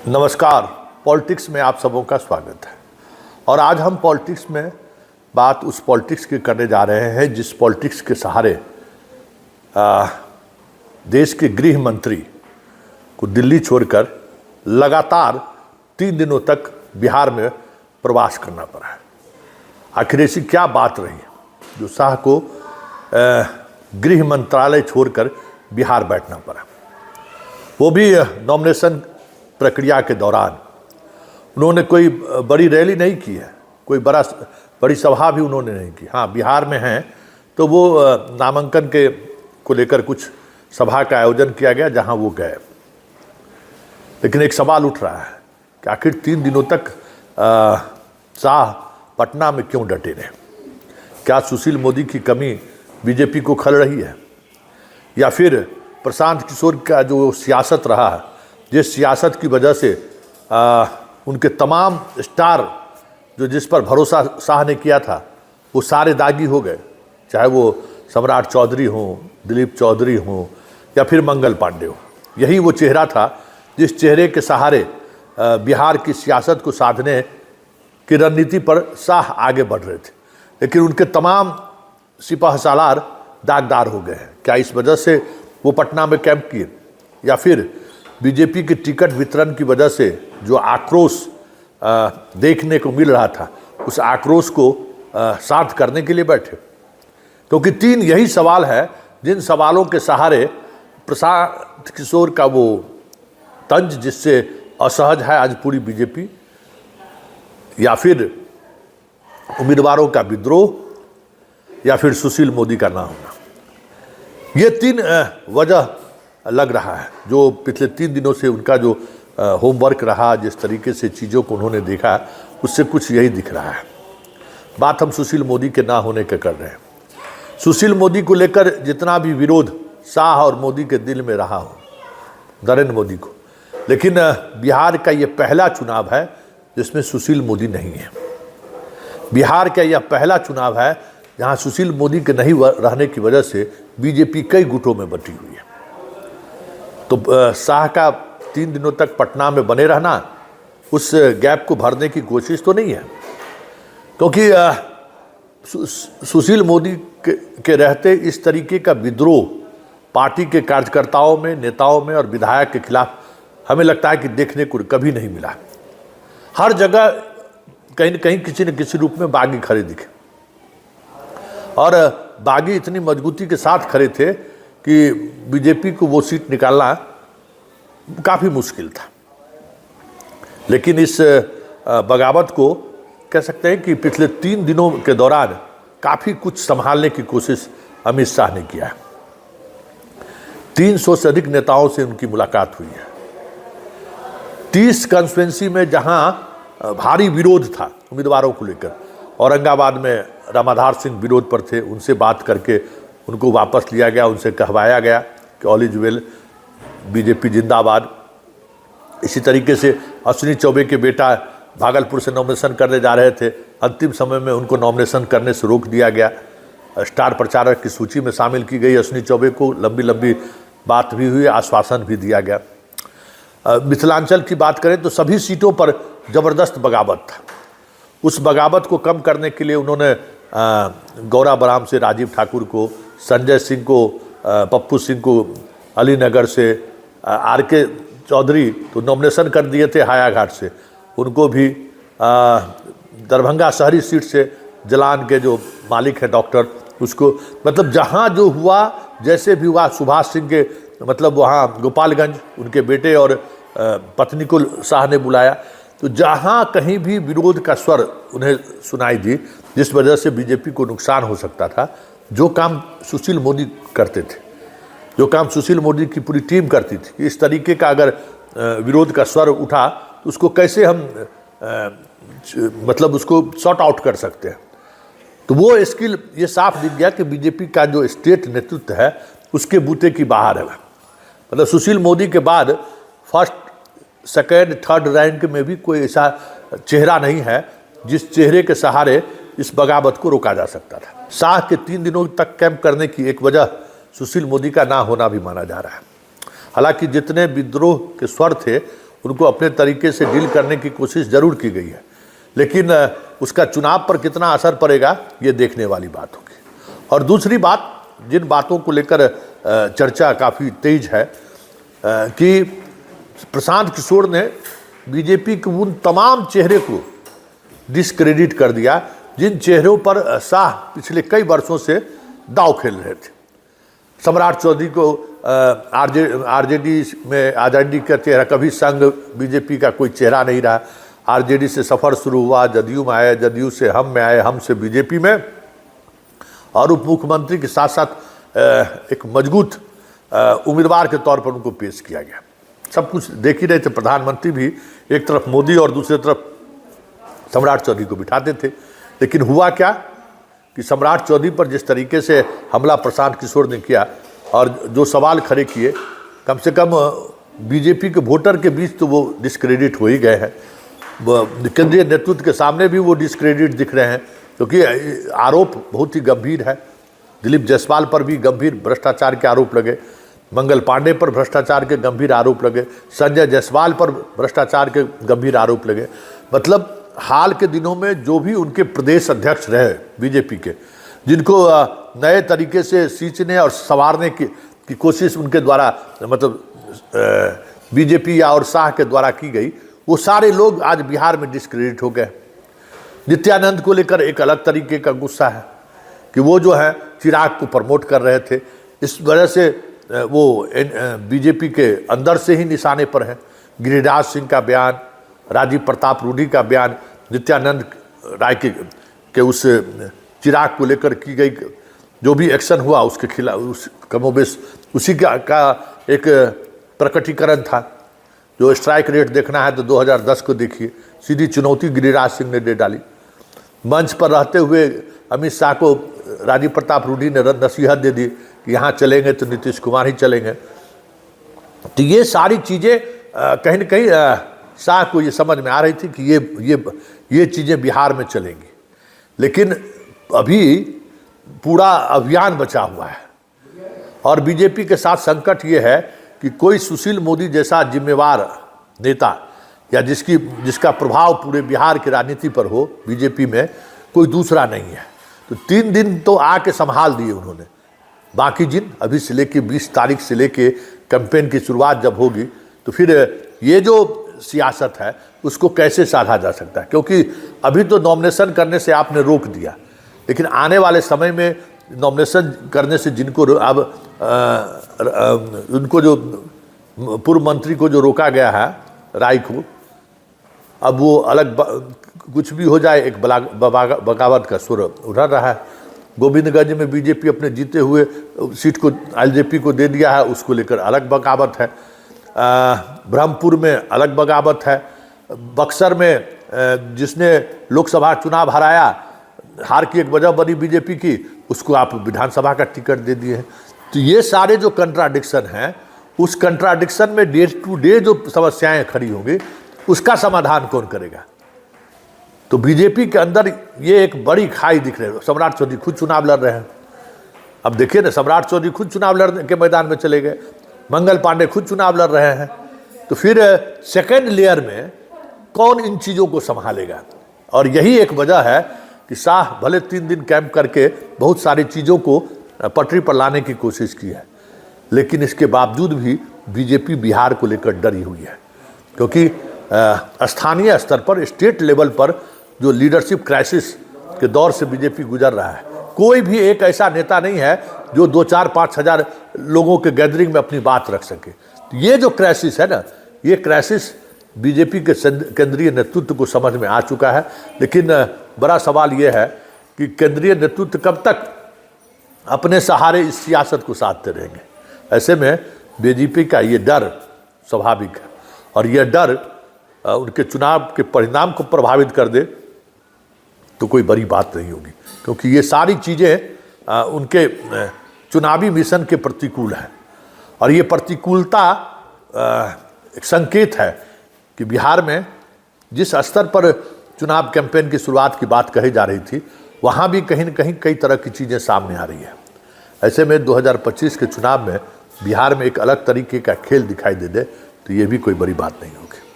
नमस्कार। पॉलिटिक्स में आप सबों का स्वागत है। और आज हम पॉलिटिक्स में बात उस पॉलिटिक्स की करने जा रहे हैं जिस पॉलिटिक्स के सहारे देश के गृह मंत्री को दिल्ली छोड़कर लगातार 3 दिनों तक बिहार में प्रवास करना पड़ा है। आखिर ऐसी क्या बात रही जो शाह को गृह मंत्रालय छोड़कर बिहार बैठना पड़ा, वो भी नॉमिनेशन प्रक्रिया के दौरान। उन्होंने कोई बड़ी रैली नहीं की है, कोई बड़ी सभा भी उन्होंने नहीं की। हाँ, बिहार में हैं तो वो नामांकन के को लेकर कुछ सभा का आयोजन किया गया जहां वो गए। लेकिन एक सवाल उठ रहा है कि आखिर 3 दिनों तक शाह पटना में क्यों डटे रहे? क्या सुशील मोदी की कमी बीजेपी को खल रही है, या फिर प्रशांत किशोर का जो सियासत रहा है, जिस सियासत की वजह से उनके तमाम स्टार जो जिस पर भरोसा शाह ने किया था वो सारे दागी हो गए, चाहे वो सम्राट चौधरी हों, दिलीप चौधरी हों या फिर मंगल पांडे हो। यही वो चेहरा था जिस चेहरे के सहारे बिहार की सियासत को साधने की रणनीति पर शाह आगे बढ़ रहे थे। लेकिन उनके तमाम सिपह सालार दागदार हो गए हैं। क्या इस वजह से वो पटना में कैंप किए, या फिर बीजेपी के टिकट वितरण की वजह से जो आक्रोश देखने को मिल रहा था उस आक्रोश को शांत करने के लिए बैठे? क्योंकि 3 यही सवाल है जिन सवालों के सहारे प्रशांत किशोर का वो तंज जिससे असहज है आज पूरी बीजेपी, या फिर उम्मीदवारों का विद्रोह, या फिर सुशील मोदी का ना होना। ये 3 वजह लग रहा है जो पिछले 3 दिनों से उनका जो होमवर्क रहा, जिस तरीके से चीज़ों को उन्होंने देखा, उससे कुछ यही दिख रहा है। बात हम सुशील मोदी के ना होने के कर रहे हैं। सुशील मोदी को लेकर जितना भी विरोध शाह और मोदी के दिल में रहा हो, नरेंद्र मोदी को, लेकिन बिहार का ये पहला चुनाव है जिसमें सुशील मोदी नहीं है। बिहार का यह पहला चुनाव है जहां सुशील मोदी के नहीं रहने की वजह से बीजेपी कई गुटों में बटी हुई है। तो शाह का 3 दिनों तक पटना में बने रहना उस गैप को भरने की कोशिश तो नहीं है, क्योंकि सुशील मोदी के रहते इस तरीके का विद्रोह पार्टी के कार्यकर्ताओं में, नेताओं में और विधायक के खिलाफ हमें लगता है कि देखने को कभी नहीं मिला। हर जगह कहीं न कहीं किसी न किसी रूप में बागी खड़े दिखे, और बागी इतनी मजबूती के साथ खड़े थे कि बीजेपी को वो सीट निकालना काफ़ी मुश्किल था। लेकिन इस बगावत को कह सकते हैं कि पिछले 3 दिनों के दौरान काफ़ी कुछ संभालने की कोशिश अमित शाह ने किया है। 300 से अधिक नेताओं से उनकी मुलाकात हुई है। 30 कॉन्स्टिट्यूंसी में जहां भारी विरोध था उम्मीदवारों को लेकर, औरंगाबाद में रामाधार सिंह विरोध पर थे, उनसे बात करके उनको वापस लिया गया, उनसे कहवाया गया कि ऑल इज वेल, बीजेपी जिंदाबाद। इसी तरीके से अश्विनी चौबे के बेटा भागलपुर से नॉमिनेशन करने जा रहे थे, अंतिम समय में उनको नॉमिनेशन करने से रोक दिया गया। स्टार प्रचारक की सूची में शामिल की गई अश्विनी चौबे को, लंबी लंबी बात भी हुई, आश्वासन भी दिया गया। मिथिलांचल की बात करें तो सभी सीटों पर ज़बरदस्त बगावत था। उस बगावत को कम करने के लिए उन्होंने गौरा बराम से राजीव ठाकुर को, संजय सिंह को, पप्पू सिंह को अलीनगर से, आर.के. चौधरी तो नॉमिनेशन कर दिए थे हायाघाट से, उनको भी दरभंगा शहरी सीट से जलान के जो मालिक हैं डॉक्टर, उसको, मतलब जहां जो हुआ, जैसे भी हुआ, सुभाष सिंह के मतलब वहाँ गोपालगंज उनके बेटे और पत्नी को शाह ने बुलाया। तो जहां कहीं भी विरोध का स्वर उन्हें सुनाई दी, जिस वजह से बीजेपी को नुकसान हो सकता था, जो काम सुशील मोदी करते थे, जो काम सुशील मोदी की पूरी टीम करती थी, इस तरीके का अगर विरोध का स्वर उठा तो उसको कैसे हम मतलब उसको सॉर्ट आउट कर सकते हैं। तो वो स्किल ये साफ दिख गया कि बीजेपी का जो स्टेट नेतृत्व है उसके बूते की बाहर है। मतलब सुशील मोदी के बाद फर्स्ट, सेकेंड, थर्ड रैंक में भी कोई ऐसा चेहरा नहीं है जिस चेहरे के सहारे इस बगावत को रोका जा सकता था। शाह के 3 दिनों तक कैंप करने की एक वजह सुशील मोदी का ना होना भी माना जा रहा है। हालांकि जितने विद्रोह के स्वर थे उनको अपने तरीके से डील करने की कोशिश जरूर की गई है, लेकिन उसका चुनाव पर कितना असर पड़ेगा ये देखने वाली बात होगी। और दूसरी बात, जिन बातों को लेकर चर्चा काफ़ी तेज है कि प्रशांत किशोर ने बीजेपी के उन तमाम चेहरे को डिस्क्रेडिट कर दिया जिन चेहरों पर शाह पिछले कई वर्षों से दांव खेल रहे थे। सम्राट चौधरी को आरजेडी में आज़ादी का चेहरा, कभी संघ बीजेपी का कोई चेहरा नहीं रहा। आरजेडी से सफ़र शुरू हुआ, जदयू में आए, जदयू से हम में आए, हम से बीजेपी में, और उप मुख्यमंत्री के साथ साथ एक मजबूत उम्मीदवार के तौर पर उनको पेश किया गया। सब कुछ देख ही रहे थे, प्रधानमंत्री भी एक तरफ मोदी और दूसरी तरफ सम्राट चौधरी को बिठाते थे। लेकिन हुआ क्या कि सम्राट चौधरी पर जिस तरीके से हमला प्रशांत किशोर ने किया और जो सवाल खड़े किए, कम से कम बीजेपी के वोटर के बीच तो वो डिस्क्रेडिट हो ही गए हैं। केंद्रीय नेतृत्व के सामने भी वो डिस्क्रेडिट दिख रहे हैं, क्योंकि आरोप बहुत ही गंभीर है। दिलीप जायसवाल पर भी गंभीर भ्रष्टाचार के आरोप लगे, मंगल पांडे पर भ्रष्टाचार के गंभीर आरोप लगे, संजय जायसवाल पर भ्रष्टाचार के गंभीर आरोप लगे। मतलब हाल के दिनों में जो भी उनके प्रदेश अध्यक्ष रहे बीजेपी के, जिनको नए तरीके से सींचने और संवारने की कोशिश उनके द्वारा, मतलब बीजेपी या और शाह के द्वारा की गई, वो सारे लोग आज बिहार में डिस्क्रेडिट हो गए। नित्यानंद को लेकर एक अलग तरीके का गुस्सा है कि वो जो है चिराग को प्रमोट कर रहे थे, इस वजह से वो बीजेपी के अंदर से ही निशाने पर है। गिरिराज सिंह का बयान, राजीव प्रताप रूडी का बयान, नित्यानंद राय के उस चिराग को लेकर की गई जो भी एक्शन हुआ उसके खिलाफ, उस कमोबेश उसी का एक प्रकटीकरण था। जो स्ट्राइक रेट देखना है तो 2010 को देखिए, सीधी चुनौती गिरिराज सिंह ने दे डाली। मंच पर रहते हुए अमित शाह को राजीव प्रताप रूडी ने नसीहत दे दी कि यहाँ चलेंगे तो नीतीश कुमार ही चलेंगे। तो ये सारी चीज़ें कहीं न कहीं शाह को ये समझ में आ रही थी कि ये चीज़ें बिहार में चलेंगी, लेकिन अभी पूरा अभियान बचा हुआ है। और बीजेपी के साथ संकट ये है कि कोई सुशील मोदी जैसा जिम्मेवार नेता या जिसका प्रभाव पूरे बिहार की राजनीति पर हो, बीजेपी में कोई दूसरा नहीं है। तो 3 दिन तो आके संभाल दिए उन्होंने। बाकी दिन अभी से लेके 20 तारीख से लेके कैंपेन की शुरुआत जब होगी तो फिर ये जो सियासत है उसको कैसे साधा जा सकता है, क्योंकि अभी तो नॉमिनेशन करने से आपने रोक दिया, लेकिन आने वाले समय में नॉमिनेशन करने से जिनको अब उनको जो पूर्व मंत्री को जो रोका गया है राय को, अब वो अलग कुछ भी हो जाए, एक बगावत का सुर उठा रहा है। गोविंदगंज में बीजेपी अपने जीते हुए सीट को एलजेपी को दे दिया है, उसको लेकर अलग बगावत है। ब्रह्मपुर में अलग बगावत है। बक्सर में जिसने लोकसभा चुनाव हराया, हार की एक वजह बनी बीजेपी की, उसको आप विधानसभा का टिकट दे दिए हैं। तो ये सारे जो कंट्राडिक्शन हैं, उस कंट्राडिक्शन में डे टू डे जो समस्याएं खड़ी होंगी उसका समाधान कौन करेगा। तो बीजेपी के अंदर ये एक बड़ी खाई दिख रही है। सम्राट चौधरी खुद चुनाव लड़ रहे हैं। अब देखिए ना, सम्राट चौधरी खुद चुनाव लड़ने के मैदान में चले गए, मंगल पांडे खुद चुनाव लड़ रहे हैं। तो फिर सेकेंड लेयर में कौन इन चीज़ों को संभालेगा। और यही एक वजह है कि शाह भले 3 दिन कैंप करके बहुत सारी चीज़ों को पटरी पर लाने की कोशिश की है, लेकिन इसके बावजूद भी बीजेपी बिहार को लेकर डरी हुई है, क्योंकि स्थानीय स्तर पर, स्टेट लेवल पर जो लीडरशिप क्राइसिस के दौर से बीजेपी गुजर रहा है, कोई भी एक ऐसा नेता नहीं है जो 2-4-5 हज़ार लोगों के गैदरिंग में अपनी बात रख सके। तो ये जो क्राइसिस है ना, ये क्राइसिस बीजेपी के केंद्रीय नेतृत्व को समझ में आ चुका है। लेकिन बड़ा सवाल ये है कि केंद्रीय नेतृत्व कब तक अपने सहारे इस सियासत को साधते रहेंगे। ऐसे में बीजेपी का ये डर स्वाभाविक है, और यह डर उनके चुनाव के परिणाम को प्रभावित कर दे तो कोई बड़ी बात नहीं होगी, क्योंकि ये सारी चीज़ें उनके चुनावी मिशन के प्रतिकूल है। और ये प्रतिकूलता एक संकेत है कि बिहार में जिस स्तर पर चुनाव कैंपेन की शुरुआत की बात कही जा रही थी, वहाँ भी कहीं न कहीं कई तरह की चीज़ें सामने आ रही है। ऐसे में 2025 के चुनाव में बिहार में एक अलग तरीके का खेल दिखाई दे तो ये भी कोई बड़ी बात नहीं होगी।